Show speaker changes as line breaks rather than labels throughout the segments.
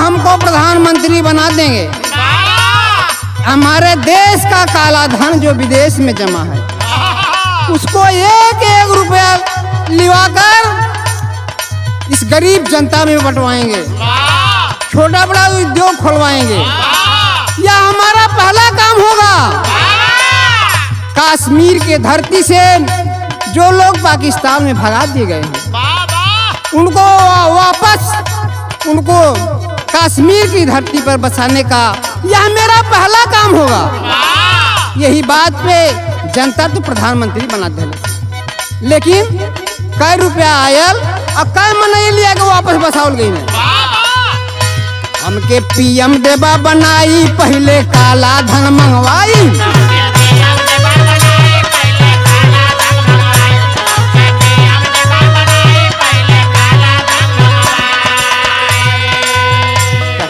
हमको प्रधानमंत्री बना देंगे, हमारे देश का काला धन जो विदेश में जमा है उसको एक एक रुपया लिवाकर इस गरीब जनता में बंटवाएंगे, छोटा बड़ा उद्योग खोलवाएंगे। यह हमारा पहला काम होगा। कश्मीर के धरती से जो लोग पाकिस्तान में भगा दिए गए हैं उनको वापस उनको कश्मीर की धरती पर बसाने का यह मेरा पहला काम होगा। यही बात पे जनता तो प्रधानमंत्री बना दे, लेकिन कई रुपया आयल और कई मन लिया के वापस बसावल गई है। हमके पीएम देबा बनाई पहले काला धन मंगवाई,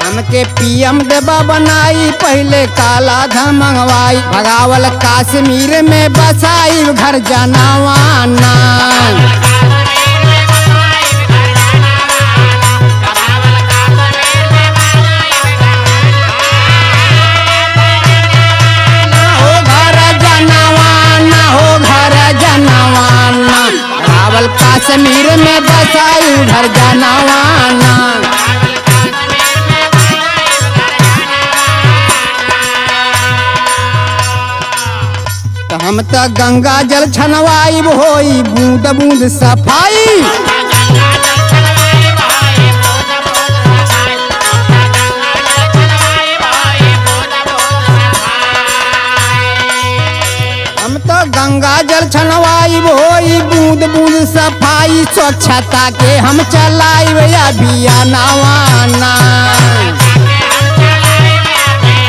हमके पीएम देबा बनाई पहले काला धन मंगवाई, भगावल कश्मीर में बसाई घर जनावाना। कश्मीर में बसाई घर जनावाना। तो हम तो गंगा जल छनवाई होई बूंद बूंद सफाई, हम तो गंगा जल छनवाई होई बूंद बूंद सफाई, स्वच्छता के हम चलाई अभियानवाना।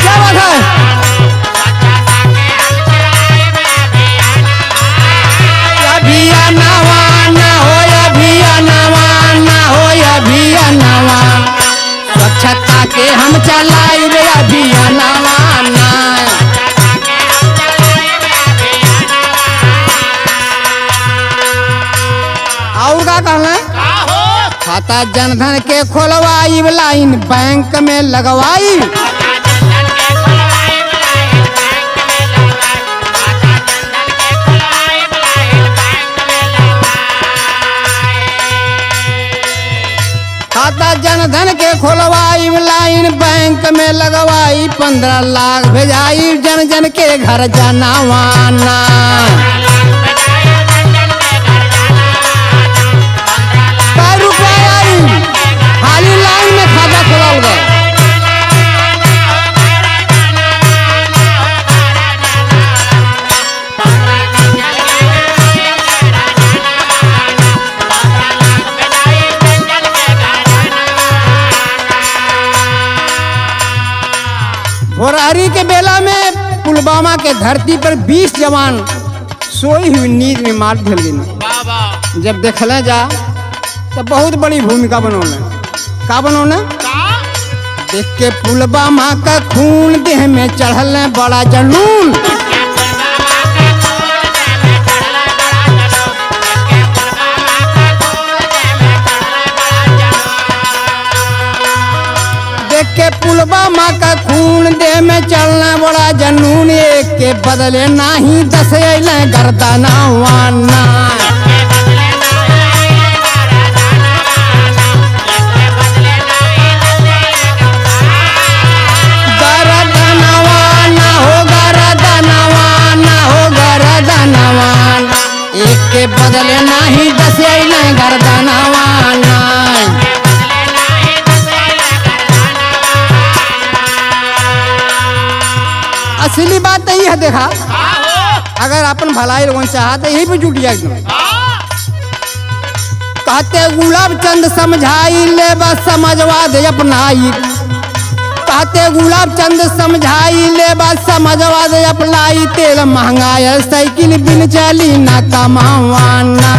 क्या बात है? अभियानवाना हो अभियानवाना हो अभियानवाना, स्वच्छता के हम चलाई अभियानवाना। और का कहना खाता जनधन के खोलवाई लाइन बैंक में लगवाई, खाता जनधन के खोलवाई लाइन बैंक में लगवाई, 15 लाख भेजाई जन जन के घर जनावाना। खाली लाइन में खाता खोलल गए। भोरहरी के बेला में पुलवामा के धरती पर 20 जवान सोई हुई नींद में मार दिल गई। जब देखले जा तो बहुत बड़ी भूमिका बनौले। का बनौले? देख के पुलवामा का खून देह में चढ़ल बड़ा जनून, देख के पुलवामा का खून देह में चढ़ना बड़ा जनून, एक के बदले नाही 10 अइले गर्दनवाना। एक के बदले नाही 10 अइले गर्दनवाना। असली बात यही है, देखा अगर अपन भलाई लोगन चाहा तो यही पे जुट जाए। कहते गुलाब चंद समझाई ले बस समझवा दे अपनाई, कहते गुलाब चंद समझाई ले बात समझवा दे अपलाई, तेल महंगा है साइकिल बिन चली ना कमावाना।